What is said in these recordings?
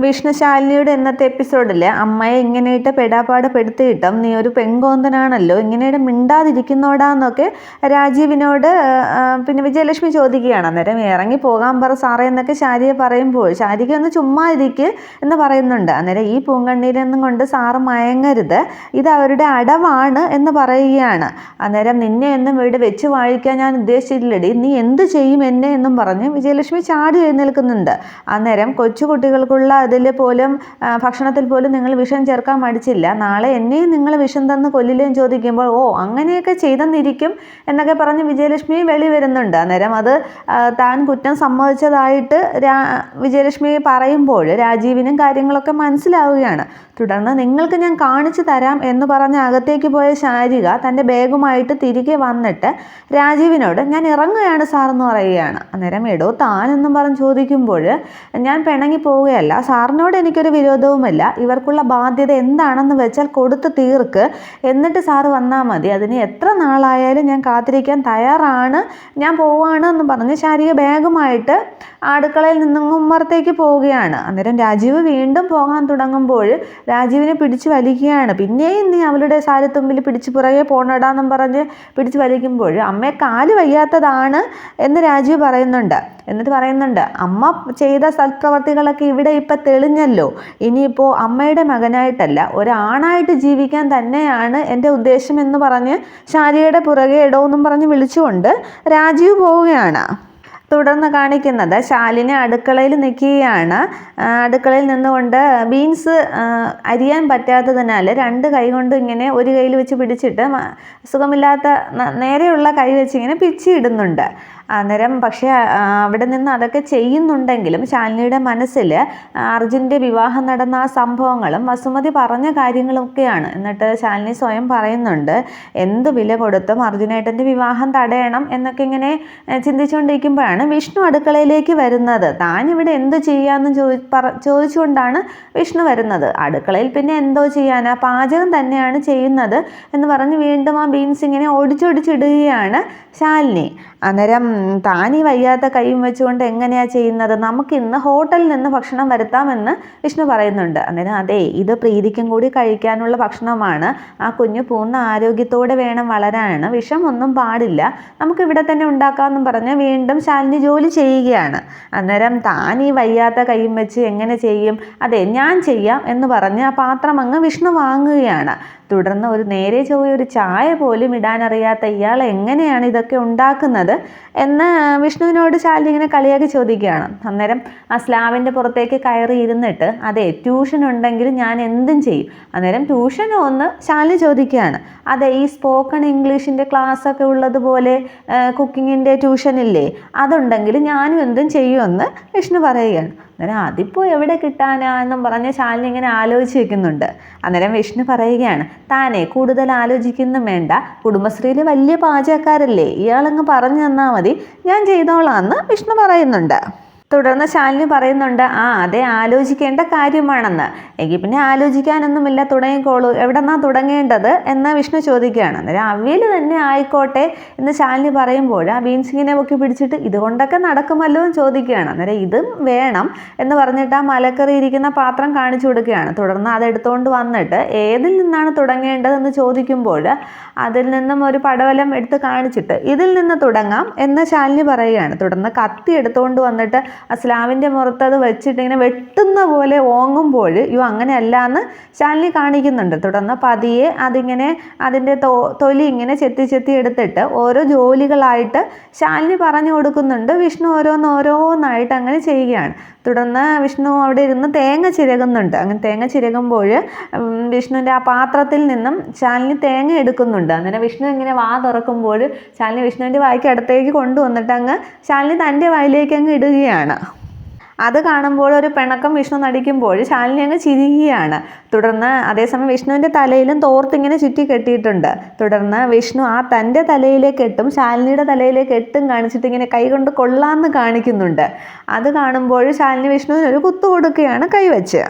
വിഷ്ണു ശാലിനിയുടെ ഇന്നത്തെ എപ്പിസോഡിൽ അമ്മയെ ഇങ്ങനെയിട്ട് പെടാപ്പാട് പെടുത്തിയിട്ടും നീ ഒരു പെൺകോന്തനാണല്ലോ, ഇങ്ങനെയിട്ട് മിണ്ടാതിരിക്കുന്നോടാന്നൊക്കെ രാജീവിനോട് പിന്നെ വിജയലക്ഷ്മി ചോദിക്കുകയാണ്. അന്നേരം ഇറങ്ങി പോകാൻ പറ സാറേ എന്നൊക്കെ ശാരിയെ പറയുമ്പോൾ ശാരിക്ക് ഒന്ന് ചുമ്മാ ഇരിക്ക് എന്ന് പറയുന്നുണ്ട്. അന്നേരം ഈ പൂങ്കണ്ണീരൊന്നും കൊണ്ട് സാറ് മയങ്ങരുത്, ഇത് അവരുടെ അടവാണ് എന്ന് പറയുകയാണ്. അന്നേരം നിന്നെ ഒന്നും ഇവിടെ വെച്ച് വാഴിക്കാൻ ഞാൻ ഉദ്ദേശിച്ചില്ലടി, നീ എന്ത് ചെയ്യും എന്നെ എന്നും പറഞ്ഞ് വിജയലക്ഷ്മി ചാടി എഴുന്നേൽക്കുന്നുണ്ട്. അന്നേരം കൊച്ചുകുട്ടികൾക്കുള്ള അതിൽ പോലും ഭക്ഷണത്തിൽ പോലും നിങ്ങൾ വിഷം ചേർക്കാൻ മടിച്ചില്ല, നാളെ എന്നെയും നിങ്ങൾ വിഷം തന്ന് കൊല്ലില്ലേന്ന് ചോദിക്കുമ്പോൾ ഓ അങ്ങനെയൊക്കെ ചെയ്തെന്നിരിക്കും എന്നൊക്കെ പറഞ്ഞ് വിജയലക്ഷ്മി വെളി വരുന്നുണ്ട്. അന്നേരം അത് താൻ കുറ്റം സമ്മതിച്ചതായിട്ട് വിജയലക്ഷ്മി പറയുമ്പോൾ രാജീവിനും കാര്യങ്ങളൊക്കെ മനസ്സിലാവുകയാണ്. തുടർന്ന് നിങ്ങൾക്ക് ഞാൻ കാണിച്ചു തരാം എന്ന് പറഞ്ഞ് അകത്തേക്ക് പോയ ശാരിക തൻ്റെ ബാഗുമായിട്ട് തിരികെ വന്നിട്ട് രാജീവിനോട് ഞാൻ ഇറങ്ങുകയാണ് സാറെന്ന് പറയുകയാണ്. അന്നേരം എടോ താനെന്നും പറഞ്ഞ് ചോദിക്കുമ്പോൾ ഞാൻ പിണങ്ങി പോവുകയല്ല, സാറിനോട് എനിക്കൊരു വിരോധവുമില്ല, ഇവർക്കുള്ള ബാധ്യത എന്താണെന്ന് വെച്ചാൽ കൊടുത്ത് തീർക്ക്, എന്നിട്ട് സാറ് വന്നാൽ മതി, അതിന് എത്ര നാളായാലും ഞാൻ കാത്തിരിക്കാൻ തയ്യാറാണ്, ഞാൻ പോവുകയാണ് എന്ന് പറഞ്ഞ് ശാരിക ബാഗുമായിട്ട് അടുക്കളയിൽ നിന്നും ഉമ്മറത്തേക്ക് പോവുകയാണ്. അന്നേരം രാജീവ് വീണ്ടും പോകാൻ തുടങ്ങുമ്പോൾ രാജീവിനെ പിടിച്ചു വലിക്കുകയാണ്. പിന്നെയും നീ അവളുടെ സാരിത്തുമ്പിൽ പിടിച്ച് പുറകെ പോണടാന്നും പറഞ്ഞ് പിടിച്ചു വലിക്കുമ്പോൾ അമ്മയെ കാല് വയ്യാത്തതാണ് എന്ന് രാജീവ് പറയുന്നുണ്ട്. എന്നിട്ട് പറയുന്നുണ്ട് അമ്മ ചെയ്ത സൽപ്രവർത്തികളൊക്കെ ഇവിടെ ഇപ്പം തെളിഞ്ഞല്ലോ, ഇനിയിപ്പോൾ അമ്മയുടെ മകനായിട്ടല്ല ഒരാണായിട്ട് ജീവിക്കാൻ തന്നെയാണ് എൻ്റെ ഉദ്ദേശം എന്ന് പറഞ്ഞ് ശാരികയുടെ പുറകെ ഇടവെന്നും പറഞ്ഞ് വിളിച്ചുകൊണ്ട് രാജീവ് പോവുകയാണ്. തുടർന്ന് കാണിക്കുന്നത് ശാലിനി അടുക്കളയിൽ നിൽക്കുകയാണ്. അടുക്കളയിൽ നിന്നുകൊണ്ട് ബീൻസ് അരിയാൻ പറ്റാത്തതിനാൽ രണ്ട് കൈ കൊണ്ട് ഇങ്ങനെ ഒരു കയ്യിൽ വെച്ച് പിടിച്ചിട്ട് സുഖമില്ലാത്ത നേരെയുള്ള കൈ വെച്ച് ഇങ്ങനെ പിച്ചിയിടുന്നുണ്ട്. അന്നേരം പക്ഷേ അവിടെ നിന്ന് അതൊക്കെ ചെയ്യുന്നുണ്ടെങ്കിലും ശാലിനിയുടെ മനസ്സിൽ അർജുൻ്റെ വിവാഹം നടന്ന ആ സംഭവങ്ങളും വസുമതി പറഞ്ഞ കാര്യങ്ങളൊക്കെയാണ്. എന്നിട്ട് ശാലിനി സ്വയം പറയുന്നുണ്ട് എന്ത് വില കൊടുത്തും അർജുനേട്ടൻ്റെ വിവാഹം തടയണം എന്നൊക്കെ ഇങ്ങനെ ചിന്തിച്ചുകൊണ്ടിരിക്കുമ്പോഴാണ് വിഷ്ണു അടുക്കളയിലേക്ക് വരുന്നത്. താൻ ഇവിടെ എന്ത് ചെയ്യാമെന്ന് ചോദിച്ചുകൊണ്ടാണ് വിഷ്ണു വരുന്നത്. അടുക്കളയിൽ പിന്നെ എന്തോ ചെയ്യാനാ, പാചകം തന്നെയാണ് ചെയ്യുന്നത് എന്ന് പറഞ്ഞ് വീണ്ടും ആ ബീൻസ് ഇങ്ങനെ ഒടിച്ചൊടിച്ചിടുകയാണ് ശാലിനി. അന്നേരം താൻ ഈ വയ്യാത്ത കൈയും വെച്ചുകൊണ്ട് എങ്ങനെയാണ് ചെയ്യുന്നത്, നമുക്ക് ഇന്ന് ഹോട്ടലിൽ നിന്ന് ഭക്ഷണം വരുത്താമെന്ന് വിഷ്ണു പറയുന്നുണ്ട്. അന്നേരം അതെ, ഇത് പ്രീതിക്കും കൂടി കഴിക്കാനുള്ള ഭക്ഷണമാണ്, ആ കുഞ്ഞ് പൂർണ്ണ ആരോഗ്യത്തോടെ വേണം വളരാനാണ്, വിഷമൊന്നും പാടില്ല, നമുക്ക് ഇവിടെ തന്നെ ഉണ്ടാക്കാമെന്നും പറഞ്ഞ് വീണ്ടും ശാലിനി ജോലി ചെയ്യുകയാണ്. അന്നേരം താൻ ഈ വയ്യാത്ത കൈയും വെച്ച് എങ്ങനെ ചെയ്യും, അതെ ഞാൻ ചെയ്യാം എന്ന് പറഞ്ഞ് ആ പാത്രം അങ്ങ് വിഷ്ണു വാങ്ങുകയാണ്. തുടർന്ന് ഒരു നേരെ ചൊവ്വ ഒരു ചായ പോലും ഇടാനറിയാത്ത ഇയാൾ എങ്ങനെയാണ് ഇതൊക്കെ ഉണ്ടാക്കുന്നത് എന്ന് വിഷ്ണുവിനോട് ശാലിനി ഇങ്ങനെ കളിയാക്കി ചോദിക്കുകയാണ്. അന്നേരം ആ സ്ലാവിൻ്റെ പുറത്തേക്ക് കയറി ഇരുന്നിട്ട് അതെ ട്യൂഷൻ ഉണ്ടെങ്കിൽ ഞാൻ എന്തും ചെയ്യും. അന്നേരം ട്യൂഷനോ ഒന്ന് ശാലിനി ചോദിക്കുകയാണ്. അതെ ഈ സ്പോക്കൺ ഇംഗ്ലീഷിൻ്റെ ക്ലാസ്സൊക്കെ ഉള്ളതുപോലെ കുക്കിങ്ങിൻ്റെ ട്യൂഷനില്ലേ, അതുണ്ടെങ്കിൽ ഞാനും എന്തും ചെയ്യുമെന്ന് വിഷ്ണു പറയുകയാണ്. അന്നേരം അതിപ്പോൾ എവിടെ കിട്ടാനാ എന്നും പറഞ്ഞ് ശാലിനി ഇങ്ങനെ ആലോചിച്ച് വെക്കുന്നുണ്ട്. അന്നേരം വിഷ്ണു പറയുകയാണ് താനേ കൂടുതൽ ആലോചിക്കുന്നു വേണ്ട, കുടുംബശ്രീയിൽ വലിയ പാചകക്കാരല്ലേ, ഇയാളങ്ങ് പറഞ്ഞു തന്നാൽ മതി, ഞാൻ ചെയ്തോളാമെന്ന് വിഷ്ണു പറയുന്നുണ്ട്. തുടർന്ന് ശാലിനി പറയുന്നുണ്ട് അതെ ആലോചിക്കേണ്ട കാര്യമാണെന്ന്, എങ്കിൽ പിന്നെ ആലോചിക്കാനൊന്നുമില്ല, തുടങ്ങിക്കോളൂ, എവിടെന്നാ തുടങ്ങേണ്ടത് എന്ന് വിഷ്ണു ചോദിക്കുകയാണ്. അന്നേരം അവിയൽ തന്നെ ആയിക്കോട്ടെ എന്ന് ശാലിനി പറയുമ്പോൾ ആ ബീൻസിങ്ങിനെ പൊക്കി പിടിച്ചിട്ട് ഇതുകൊണ്ടൊക്കെ നടക്കുമല്ലോ എന്ന് ചോദിക്കുകയാണ്. അന്നേരം ഇതും വേണം എന്ന് പറഞ്ഞിട്ട് ആ മലക്കറി ഇരിക്കുന്ന പാത്രം കാണിച്ചു കൊടുക്കുകയാണ്. തുടർന്ന് അതെടുത്തുകൊണ്ട് വന്നിട്ട് ഏതിൽ നിന്നാണ് തുടങ്ങേണ്ടതെന്ന് ചോദിക്കുമ്പോൾ അതിൽ നിന്നും ഒരു പടവലം എടുത്ത് കാണിച്ചിട്ട് ഇതിൽ നിന്ന് തുടങ്ങാം എന്ന് ശാലിനി പറയുകയാണ്. തുടർന്ന് കത്തി എടുത്തുകൊണ്ട് വന്നിട്ട് ആ സ്ലാവിൻ്റെ പുറത്ത് അത് വെച്ചിട്ട് ഇങ്ങനെ വെട്ടുന്ന പോലെ ഓങ്ങുമ്പോൾ അങ്ങനെയല്ല എന്ന് ശാലിനി കാണിക്കുന്നുണ്ട്. തുടർന്ന് പതിയെ അതിങ്ങനെ അതിൻ്റെ തൊലി ഇങ്ങനെ ചെത്തി എടുത്തിട്ട് ഓരോ ജോലികളായിട്ട് ശാലിനി പറഞ്ഞു കൊടുക്കുന്നുണ്ട്. വിഷ്ണു ഓരോന്നായിട്ട് അങ്ങനെ ചെയ്യുകയാണ്. തുടർന്ന് വിഷ്ണു അവിടെ ഇരുന്ന് തേങ്ങ ചിരകുന്നുണ്ട്. അങ്ങനെ തേങ്ങ ചിരകുമ്പോൾ വിഷ്ണുവിൻ്റെ ആ പാത്രത്തിൽ നിന്നും ശാലിനി തേങ്ങ എടുക്കുന്നുണ്ട്. അന്നേരം വിഷ്ണു ഇങ്ങനെ വാ തുറക്കുമ്പോൾ ശാലിനി വിഷ്ണുവിൻ്റെ വായ്ക്ക് അടുത്തേക്ക് കൊണ്ടുവന്നിട്ട് അങ്ങ് ശാലിനി തൻ്റെ വായിലേക്ക് അങ്ങ് ഇടുകയാണ്. അത് കാണുമ്പോൾ ഒരു പിണക്കം വിഷ്ണു നടിക്കുമ്പോൾ ശാലിനി അങ്ങ് ചിരിക്കുകയാണ്. തുടർന്ന് അതേസമയം വിഷ്ണുവിൻ്റെ തലയിലും തോർത്തിങ്ങനെ ചുറ്റി കെട്ടിയിട്ടുണ്ട്. തുടർന്ന് വിഷ്ണു ആ തൻ്റെ തലയിലെ കെട്ടും ശാലിനിയുടെ തലയിലെ കെട്ടും കാണിച്ചിട്ട് ഇങ്ങനെ കൈ കൊണ്ട് കൊള്ളാമെന്ന് കാണിക്കുന്നുണ്ട്. അത് കാണുമ്പോൾ ശാലിനി വിഷ്ണുവിന് ഒരു കുത്തു കൊടുക്കുകയാണ് കൈവച്ച്.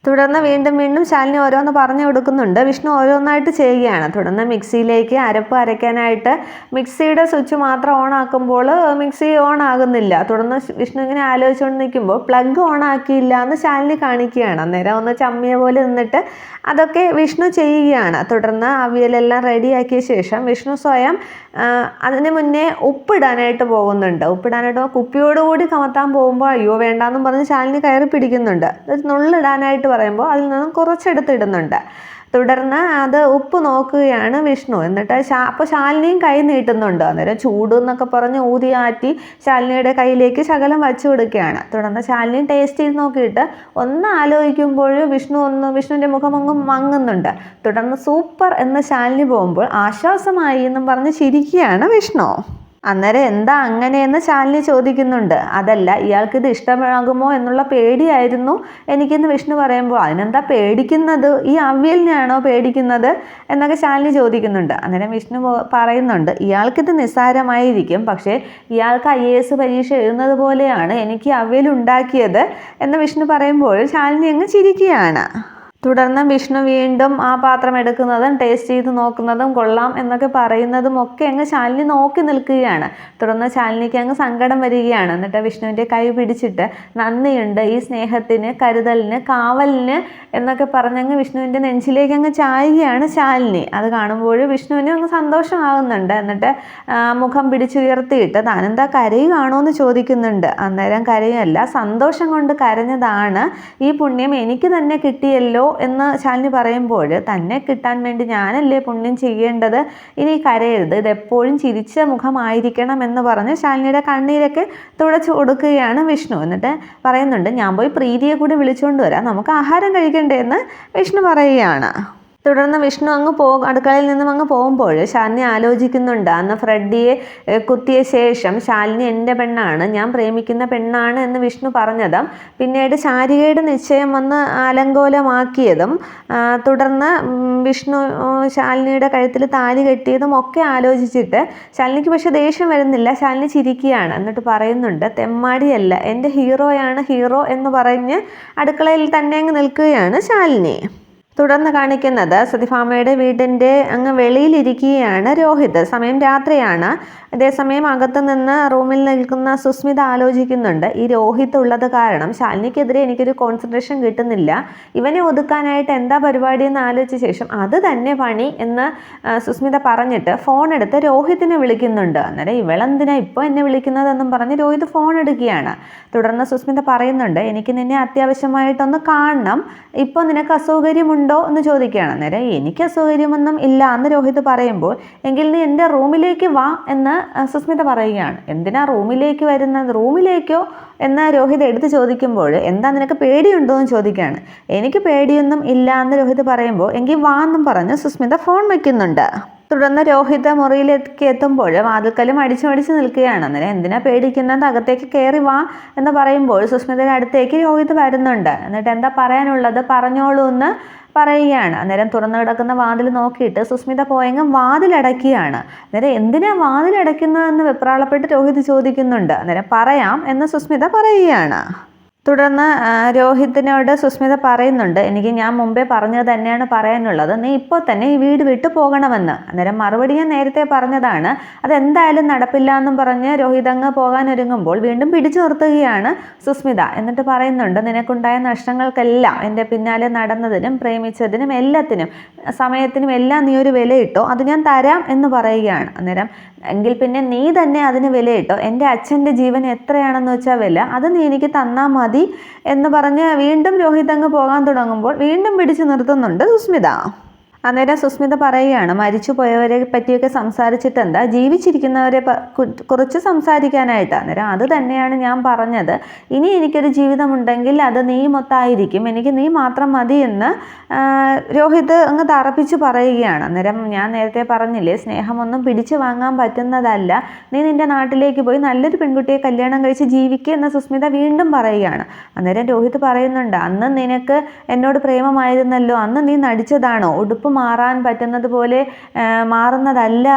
തുടർന്ന് വീണ്ടും വീണ്ടും ശാലിനി ഓരോന്ന് പറഞ്ഞു കൊടുക്കുന്നുണ്ട്. വിഷ്ണു ഓരോന്നായിട്ട് ചെയ്യുകയാണ്. തുടർന്ന് മിക്സിയിലേക്ക് അരപ്പ് അരയ്ക്കാനായിട്ട് മിക്സിയുടെ സ്വിച്ച് മാത്രം ഓൺ ആക്കുമ്പോൾ മിക്സി ഓൺ ആകുന്നില്ല. തുടർന്ന് വിഷ്ണു ഇങ്ങനെ ആലോചിച്ചുകൊണ്ട് നിൽക്കുമ്പോൾ പ്ലഗ് ഓൺ ആക്കിയില്ല എന്ന് ശാലിനി കാണിക്കുകയാണ്. അന്നേരം ഒന്ന് ചമ്മിയ പോലെ നിന്നിട്ട് അതൊക്കെ വിഷ്ണു ചെയ്യുകയാണ്. തുടർന്ന് അവിയലെല്ലാം റെഡിയാക്കിയ ശേഷം വിഷ്ണു സ്വയം അതിന് മുന്നേ ഉപ്പിടാനായിട്ട് പോകുന്നുണ്ട്. ഉപ്പിടാനായിട്ട് കുപ്പിയോടുകൂടി കമത്താൻ പോകുമ്പോൾ അയ്യോ വേണ്ടാന്നും പറഞ്ഞ് ശാലിനി കയറി പിടിക്കുന്നുണ്ട്. നുള്ളിടാനായിട്ട് പറയുമ്പോൾ അതിൽ നിന്നും കുറച്ചെടുത്തിടുന്നുണ്ട്. തുടർന്ന് അത് ഉപ്പ് നോക്കുകയാണ് വിഷ്ണു. എന്നിട്ട് അപ്പോൾ ശാലിനിയും കൈ നീട്ടുന്നുണ്ട്. അന്നേരം ചൂട് എന്നൊക്കെ പറഞ്ഞ് ഊതിയാറ്റി ശാലിനിയുടെ കയ്യിലേക്ക് ശകലം വച്ചു കൊടുക്കുകയാണ്. തുടർന്ന് ശാലിനി ടേസ്റ്റ് ചെയ്ത് നോക്കിയിട്ട് ഒന്ന് ആലോചിക്കുമ്പോൾ വിഷ്ണുവിൻ്റെ മുഖമൊന്നും മങ്ങുന്നുണ്ട്. തുടർന്ന് സൂപ്പർ എന്ന് ശാലിനി പോകുമ്പോൾ ആശ്വാസമായി എന്നും പറഞ്ഞ് ചിരിക്കുകയാണ് വിഷ്ണു. അന്നേരം എന്താ അങ്ങനെയെന്ന് ശാലിനി ചോദിക്കുന്നുണ്ട്. അതല്ല, ഇയാൾക്കിത് ഇഷ്ടമാകുമോ എന്നുള്ള പേടിയായിരുന്നു എനിക്കെന്ന് വിഷ്ണു പറയുമ്പോൾ അതിനെന്താ പേടിക്കുന്നത്, ഈ അവിയലിനെയാണോ പേടിക്കുന്നത് എന്നൊക്കെ ശാലിനി ചോദിക്കുന്നുണ്ട്. അന്നേരം വിഷ്ണു പറയുന്നുണ്ട് ഇയാൾക്കിത് നിസ്സാരമായിരിക്കും, പക്ഷേ ഇയാൾക്ക് IAS പരീക്ഷ എഴുതുന്നത് പോലെയാണ് എനിക്ക് അവിയൽ ഉണ്ടാക്കിയത് എന്ന് വിഷ്ണു പറയുമ്പോൾ ശാലിനി അങ്ങ് ചിരിക്കുകയാണ്. തുടർന്ന് വിഷ്ണു വീണ്ടും ആ പാത്രം എടുക്കുന്നതും ടേസ്റ്റ് ചെയ്ത് നോക്കുന്നതും കൊള്ളാം എന്നൊക്കെ പറയുന്നതും ഒക്കെ അങ്ങ് ശാലിനി നോക്കി നിൽക്കുകയാണ്. തുടർന്ന് ശാലിനിക്ക് അങ്ങ് സങ്കടം വരികയാണ്. എന്നിട്ട് വിഷ്ണുവിൻ്റെ കൈ പിടിച്ചിട്ട് നന്ദിയുണ്ട് ഈ സ്നേഹത്തിന്, കരുതലിന്, കാവലിന് എന്നൊക്കെ പറഞ്ഞങ്ങ് വിഷ്ണുവിൻ്റെ നെഞ്ചിലേക്ക് അങ്ങ് ചായുകയാണ് ശാലിനി. അത് കാണുമ്പോൾ വിഷ്ണുവിന് അങ്ങ് സന്തോഷമാകുന്നുണ്ട്. എന്നിട്ട് മുഖം പിടിച്ചുയർത്തിയിട്ട് താനെന്താ കരയുകയാണോ എന്ന് ചോദിക്കുന്നുണ്ട്. അന്നേരം കരയല്ല, സന്തോഷം കൊണ്ട് കരഞ്ഞതാണ്, ഈ പുണ്യം എനിക്ക് തന്നെ കിട്ടിയല്ലോ എന്ന് ശാലിനി പറയുമ്പോൾ തന്നെ കിട്ടാൻ വേണ്ടി ഞാനല്ലേ പുണ്യം ചെയ്യേണ്ടത്, ഇനി കരയരുത്, ഇതെപ്പോഴും ചിരിച്ച മുഖമായിരിക്കണം എന്ന് പറഞ്ഞ് ശാലിനിയുടെ കണ്ണീരൊക്കെ തുടച്ചു കൊടുക്കുകയാണ് വിഷ്ണു. എന്നിട്ട് പറയുന്നുണ്ട് ഞാൻ പോയി പ്രീതിയെ കൂടി വിളിച്ചുകൊണ്ട് വരാം, നമുക്ക് ആഹാരം കഴിക്കണ്ടേ എന്ന് വിഷ്ണു പറയുകയാണ്. തുടർന്ന് വിഷ്ണു അടുക്കളയിൽ നിന്നും അങ്ങ് പോകുമ്പോൾ ശാലിനി ആലോചിക്കുന്നുണ്ട്. അന്ന് ഫ്രെഡിയെ കുത്തിയ ശേഷം ശാലിനി എൻ്റെ പെണ്ണാണ്, ഞാൻ പ്രേമിക്കുന്ന പെണ്ണാണ് എന്ന് വിഷ്ണു പറഞ്ഞതും പിന്നീട് ശാരികയുടെ നിശ്ചയം വന്ന് അലങ്കോലമാക്കിയതും തുടർന്ന് വിഷ്ണു ശാലിനിയുടെ കഴുത്തിൽ താലി കെട്ടിയതും ഒക്കെ ആലോചിച്ചിട്ട് ശാലിനിക്ക് പക്ഷെ ദേഷ്യം വരുന്നില്ല. ശാലിനി ചിരിക്കുകയാണ്. എന്നിട്ട് പറയുന്നുണ്ട് തെമ്മാടിയല്ല, എൻ്റെ ഹീറോയാണ് ഹീറോ എന്ന് പറഞ്ഞ് അടുക്കളയിൽ തന്നെ അങ്ങ് നിൽക്കുകയാണ് ശാലിനി. തുടർന്ന് കാണിക്കുന്നത് സത്യഭാമയുടെ വീടിൻ്റെ അങ്ങ് വെളിയിലിരിക്കുകയാണ് രോഹിത്. സമയം രാത്രിയാണ്. അതേസമയം അകത്ത് നിന്ന് റൂമിൽ നിൽക്കുന്ന സുസ്മിത ആലോചിക്കുന്നുണ്ട് ഈ രോഹിത് ഉള്ളത് കാരണം ശാലിനിക്കെതിരെ എനിക്കൊരു കോൺസെൻട്രേഷൻ കിട്ടുന്നില്ല, ഇവനെ ഒതുക്കാനായിട്ട് എന്താ പരിപാടി എന്ന് ആലോചിച്ച ശേഷം അത് തന്നെ പണി എന്ന് സുസ്മിത പറഞ്ഞിട്ട് ഫോൺ എടുത്ത് രോഹിത്തിനെ വിളിക്കുന്നുണ്ട്. അന്നേരം ഇവളെന്തിനാ ഇപ്പോൾ എന്നെ വിളിക്കുന്നതെന്നും പറഞ്ഞ് രോഹിത് ഫോൺ എടുക്കുകയാണ്. തുടർന്ന് സുസ്മിത പറയുന്നുണ്ട് എനിക്ക് നിന്നെ അത്യാവശ്യമായിട്ടൊന്ന് കാണണം, ഇപ്പോൾ നിനക്ക് അസൗകര്യമുണ്ടോ എന്ന് ചോദിക്കുകയാണ്. അന്നേരം എനിക്ക് അസൗകര്യമൊന്നും ഇല്ല എന്ന് രോഹിത് പറയുമ്പോൾ എങ്കിൽ നീ എൻ്റെ റൂമിലേക്ക് വാ എന്ന് സുസ്മിത പറയുകയാണ്. എന്തിനാ റൂമിലേക്ക് വരുന്നത്, റൂമിലേക്കോ എന്ന് രോഹിത് എടുത്ത് ചോദിക്കുമ്പോൾ എന്താ നിനക്ക് പേടിയുണ്ടോ എന്ന് ചോദിക്കുകയാണ്. എനിക്ക് പേടിയൊന്നും ഇല്ല എന്ന് രോഹിത് പറയുമ്പോൾ എങ്കിൽ വാ എന്നും പറഞ്ഞ് സുസ്മിത ഫോൺ വയ്ക്കുന്നുണ്ട്. തുടർന്ന് രോഹിത് മുറിയിലേക്ക് എത്തുമ്പോൾ വാതിൽക്കലും അടിച്ചു നിൽക്കുകയാണ്. അന്നേരം എന്തിനാ പേടിക്കുന്നത്, അകത്തേക്ക് കയറി വാ എന്ന് പറയുമ്പോൾ സുസ്മിതയുടെ അടുത്തേക്ക് രോഹിത് വരുന്നുണ്ട്. എന്നിട്ട് എന്താ പറയാനുള്ളത് പറഞ്ഞോളൂ എന്ന് പറയുകയാണ്. അന്നേരം തുറന്നു കിടക്കുന്ന വാതിൽ നോക്കിയിട്ട് സുസ്മിത പോയെങ്കിൽ വാതിലടക്കുകയാണ്. അന്നേരം എന്തിനാ വാതിലടയ്ക്കുന്നതെന്ന് വെപ്രാളപ്പെട്ട് രോഹിത് ചോദിക്കുന്നുണ്ട്. അന്നേരം പറയാം എന്ന് സുസ്മിത പറയുകയാണ്. തുടർന്ന് രോഹിത്തിനോട് സുസ്മിത പറയുന്നുണ്ട് എനിക്ക് ഞാൻ മുമ്പേ പറഞ്ഞത് തന്നെയാണ് പറയാനുള്ളത്, നീ ഇപ്പോൾ തന്നെ ഈ വീട് വിട്ടു പോകണമെന്ന്. അന്നേരം മറുപടി ഞാൻ നേരത്തെ പറഞ്ഞതാണ്, അതെന്തായാലും നടപ്പില്ല എന്നും പറഞ്ഞ് രോഹിത് അങ്ങ് പോകാനൊരുങ്ങുമ്പോൾ വീണ്ടും പിടിച്ചു നിർത്തുകയാണ് സുസ്മിത. എന്നിട്ട് പറയുന്നുണ്ട് നിനക്കുണ്ടായ നഷ്ടങ്ങൾക്കെല്ലാം എൻ്റെ പിന്നാലെ നടന്നതിനും പ്രേമിച്ചതിനും എല്ലാത്തിനും സമയത്തിനും എല്ലാം നീ ഒരു വിലയിട്ടോ, അത് ഞാൻ തരാം എന്ന് പറയുകയാണ്. അന്നേരം എങ്കിൽ പിന്നെ നീ തന്നെ അതിന് വിലയിട്ടോ, എൻ്റെ അച്ഛൻ്റെ ജീവൻ എത്രയാണെന്ന് വെച്ചാൽ വില, അത് നീ എനിക്ക് തന്നാൽ മതി എന്ന് പറഞ്ഞ് വീണ്ടും രോഹിത് അങ്ങ് പോകാൻ തുടങ്ങുമ്പോൾ വീണ്ടും പിടിച്ചു നിർത്തുന്നുണ്ട് സുസ്മിത. അന്നേരം സുസ്മിത പറയുകയാണ് മരിച്ചു പോയവരെ പറ്റിയൊക്കെ സംസാരിച്ചിട്ട് എന്താ, ജീവിച്ചിരിക്കുന്നവരെ കുറിച്ച് സംസാരിക്കാനായിട്ട്. അന്നേരം അത് തന്നെയാണ് ഞാൻ പറഞ്ഞത്, ഇനി എനിക്കൊരു ജീവിതമുണ്ടെങ്കിൽ അത് നീ മൊത്തമായിരിക്കും, എനിക്ക് നീ മാത്രം മതി എന്ന് രോഹിത് അങ്ങ് തറപ്പിച്ച് പറയുകയാണ്. അന്നേരം ഞാൻ നേരത്തെ പറഞ്ഞില്ലേ സ്നേഹമൊന്നും പിടിച്ചു വാങ്ങാൻ പറ്റുന്നതല്ല, നീ നിൻ്റെ നാട്ടിലേക്ക് പോയി നല്ലൊരു പെൺകുട്ടിയെ കല്യാണം കഴിച്ച് ജീവിക്കുക എന്ന് സുസ്മിത വീണ്ടും പറയുകയാണ്. അന്നേരം രോഹിത് പറയുന്നുണ്ട് അന്ന് നിനക്ക് എന്നോട് പ്രേമമായിരുന്നല്ലോ, അന്ന് നീ നടിച്ചതാണോ, ഉടുപ്പും മാറാൻ പറ്റുന്നത് പോലെ മാറുന്നതല്ല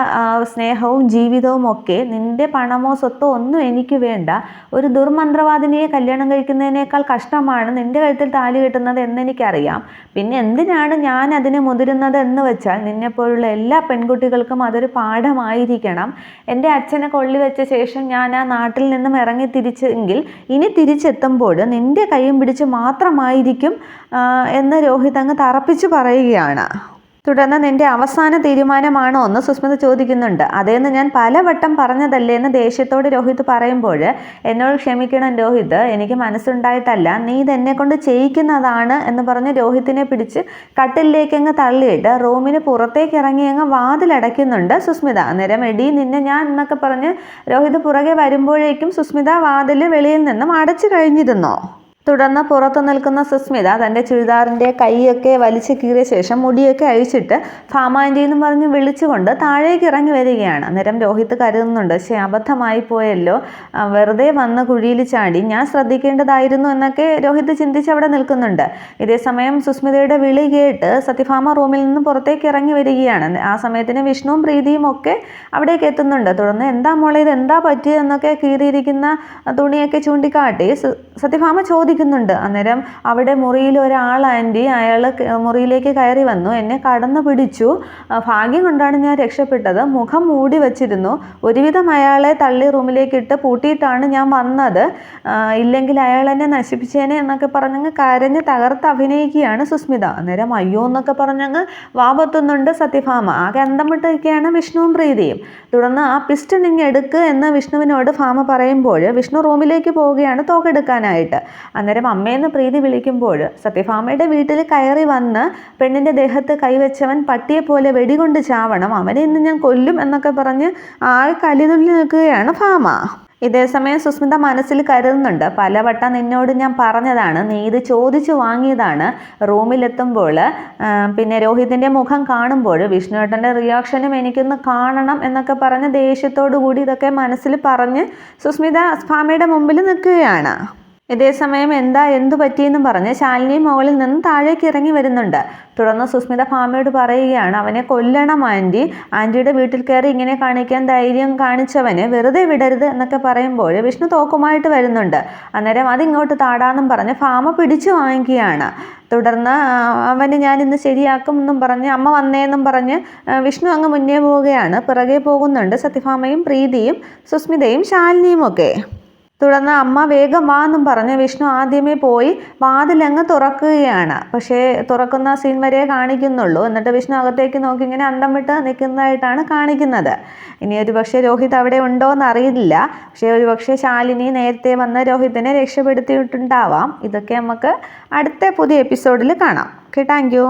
സ്നേഹവും ജീവിതവും ഒക്കെ. നിന്റെ പണമോ സ്വത്തോ ഒന്നും എനിക്ക് വേണ്ട. ഒരു ദുർമന്ത്രവാദിനിയെ കല്യാണം കഴിക്കുന്നതിനേക്കാൾ കഷ്ടമാണ് നിന്റെ കഴുത്തിൽ താലി കെട്ടുന്നത് എന്നെനിക്കറിയാം. പിന്നെ എന്തിനാണ് ഞാൻ അതിന് മുതിരുന്നത് എന്ന് വെച്ചാൽ നിന്നെപ്പോലുള്ള എല്ലാ പെൺകുട്ടികൾക്കും അതൊരു പാഠമായിരിക്കണം. എൻ്റെ അച്ഛനെ കൊള്ളിവെച്ച ശേഷം ഞാൻ ആ നാട്ടിൽ നിന്നും ഇറങ്ങി തിരിച്ചെങ്കിൽ ഇനി തിരിച്ചെത്തുമ്പോൾ നിന്റെ കൈയും പിടിച്ച് മാത്രമായിരിക്കും എന്ന് രോഹിത് അങ്ങ് തറപ്പിച്ച് പറയുകയാണ്. തുടർന്ന് നിന്റെ അവസാന തീരുമാനമാണോ എന്ന് സുസ്മിത ചോദിക്കുന്നുണ്ട്. അതേന്ന് ഞാൻ പലവട്ടം പറഞ്ഞതല്ലേ എന്ന് ദേഷ്യത്തോട് രോഹിത് പറയുമ്പോൾ, എന്നോട് ക്ഷമിക്കണം രോഹിത്, എനിക്ക് മനസ്സുണ്ടായിട്ടല്ല, നീ ഇതെന്നെ കൊണ്ട് ചെയ്യിക്കുന്നതാണ് എന്ന് പറഞ്ഞ് രോഹിത്തിനെ പിടിച്ച് കട്ടിലേക്ക് അങ്ങ് തള്ളിയിട്ട് റൂമിന് പുറത്തേക്ക് ഇറങ്ങി അങ്ങ് വാതിലടയ്ക്കുന്നുണ്ട് സുസ്മിത. അന്നേരം എടി നിന്നെ ഞാൻ എന്നൊക്കെ പറഞ്ഞ് രോഹിത് പുറകെ വരുമ്പോഴേക്കും സുസ്മിത വാതിൽ വെളിയിൽ നിന്നും അടച്ചു കഴിഞ്ഞിരുന്നോ. തുടർന്ന് പുറത്തു നിൽക്കുന്ന സുസ്മിത തൻ്റെ ചുരിദാറിൻ്റെ കൈയൊക്കെ വലിച്ചു കീറിയ ശേഷം മുടിയൊക്കെ അഴിച്ചിട്ട് ഫാമാൻറ്റി എന്ന് പറഞ്ഞ് വിളിച്ചുകൊണ്ട് താഴേക്ക് ഇറങ്ങി വരികയാണ്. അന്നേരം രോഹിത് കരുതുന്നുണ്ട്, അബദ്ധമായി പോയല്ലോ, വെറുതെ വന്ന് കുഴിയിൽ ചാടി, ഞാൻ ശ്രദ്ധിക്കേണ്ടതായിരുന്നു എന്നൊക്കെ രോഹിത് ചിന്തിച്ച് അവിടെ നിൽക്കുന്നുണ്ട്. ഇതേസമയം സുസ്മിതയുടെ വിളി കേട്ട് സത്യഭാമ റൂമിൽ നിന്ന് പുറത്തേക്ക് ഇറങ്ങി വരികയാണ്. ആ സമയത്തിന് വിഷ്ണുവും പ്രീതിയും ഒക്കെ അവിടേക്ക് എത്തുന്നുണ്ട്. തുടർന്ന് എന്താ മോളെ ഇത് എന്താ പറ്റിയതെന്നൊക്കെ കീറിയിരിക്കുന്ന തുണിയൊക്കെ ചൂണ്ടിക്കാട്ടി സത്യഭാമ ചോദിക്കുന്നുണ്ട്. അന്നേരം അവിടെ മുറിയിൽ ഒരാൾ ആൻറ്റി, അയാൾ മുറിയിലേക്ക് കയറി വന്നു, എന്നെ കടന്നു പിടിച്ചു, ഭാഗ്യം കൊണ്ടാണ് ഞാൻ രക്ഷപ്പെട്ടത്, മുഖം മൂടി വച്ചിരുന്നു, ഒരുവിധം അയാളെ തള്ളി റൂമിലേക്ക് ഇട്ട് പൂട്ടിയിട്ടാണ് ഞാൻ വന്നത്, ഇല്ലെങ്കിൽ അയാൾ എന്നെ നശിപ്പിച്ചേനെ എന്നൊക്കെ പറഞ്ഞങ്ങ് കരഞ്ഞ് തകർത്ത് അഭിനയിക്കുകയാണ് സുസ്മിത. അന്നേരം അയ്യോ എന്നൊക്കെ പറഞ്ഞങ്ങ് വാപത്തുന്നുണ്ട് സത്യഭാമ. ആകെ അന്തം വിട്ടിരിക്കുകയാണ് വിഷ്ണുവും പ്രീതിയും. തുടർന്ന് ആ പിസ്റ്റൺ ഇങ്ങ് എടുക്ക് എന്ന് വിഷ്ണുവിനോട് ഭാമ പറയുമ്പോൾ വിഷ്ണു റൂമിലേക്ക് പോവുകയാണ് തോക്കെടുക്കാനായിട്ട്. അന്നേരം അമ്മയെന്ന് പ്രീതി വിളിക്കുമ്പോൾ സത്യഭാമയുടെ വീട്ടിൽ കയറി വന്ന് പെണ്ണിൻ്റെ ദേഹത്ത് കൈവച്ചവൻ പട്ടിയെ പോലെ വെടികൊണ്ട് ചാവണം, അവനെ ഇന്ന് ഞാൻ കൊല്ലും എന്നൊക്കെ പറഞ്ഞ് ആകെ കലിതുള്ളി നിൽക്കുകയാണ് ഭാമ. ഇതേസമയം സുസ്മിത മനസ്സിൽ കരുതുന്നുണ്ട്, പലവട്ടം നിന്നോട് ഞാൻ പറഞ്ഞതാണ്, നീ ഇത് ചോദിച്ചു വാങ്ങിയതാണ്. റൂമിലെത്തുമ്പോൾ പിന്നെ രോഹിതിൻ്റെ മുഖം കാണുമ്പോൾ വിഷ്ണുവേട്ടൻ്റെ റിയാക്ഷനും എനിക്കൊന്ന് കാണണം എന്നൊക്കെ പറഞ്ഞ് ദേഷ്യത്തോടു കൂടി ഇതൊക്കെ മനസ്സിൽ പറഞ്ഞ് സുസ്മിത ഭാമയുടെ മുമ്പിൽ നിൽക്കുകയാണ്. ഇതേസമയം എന്തു പറ്റിയെന്നും പറഞ്ഞ് ശാലിനി മുകളിൽ നിന്ന് താഴേക്ക് ഇറങ്ങി വരുന്നുണ്ട്. തുടർന്ന് സുസ്മിത ഭാമയോട് പറയുകയാണ്, അവനെ കൊല്ലണം ആൻറ്റി, ആൻറ്റിയുടെ വീട്ടിൽ കയറി ഇങ്ങനെ കാണിക്കാൻ ധൈര്യം കാണിച്ചവനെ വെറുതെ വിടരുത് എന്നൊക്കെ പറയുമ്പോൾ വിഷ്ണു തോക്കുമായിട്ട് വരുന്നുണ്ട്. അന്നേരം അതിങ്ങോട്ട് താടാന്നും പറഞ്ഞ് ഭാമ പിടിച്ചു വാങ്ങിക്കുകയാണ്. തുടർന്ന് അവന് ഞാൻ ഇന്ന് ശരിയാക്കും എന്നും പറഞ്ഞ് അമ്മ വന്നേന്നും പറഞ്ഞ് വിഷ്ണു അങ്ങ് മുന്നേ പോവുകയാണ്. പിറകെ പോകുന്നുണ്ട് സത്യഭാമയും പ്രീതിയും സുസ്മിതയും ശാലിനിയും ഒക്കെ. തുടർന്ന് അമ്മ വേഗം വാ എന്നും പറഞ്ഞ് വിഷ്ണു ആദ്യമേ പോയി വാതിലങ്ങ് തുറക്കുകയാണ്. പക്ഷേ തുറക്കുന്ന സീൻ വരെ കാണിക്കുന്നുള്ളൂ. എന്നിട്ട് വിഷ്ണു അകത്തേക്ക് നോക്കി ഇങ്ങനെ അന്തം വിട്ട് നിൽക്കുന്നതായിട്ടാണ് കാണിക്കുന്നത്. ഇനി ഒരു പക്ഷേ രോഹിത് അവിടെ ഉണ്ടോ എന്ന് അറിയില്ല. പക്ഷേ ഒരു പക്ഷേ ശാലിനി നേരത്തെ വന്ന് രോഹിത്തിനെ രക്ഷപ്പെടുത്തിയിട്ടുണ്ടാവാം. ഇതൊക്കെ നമുക്ക് അടുത്ത പുതിയ എപ്പിസോഡിൽ കാണാം. Okay, thank you.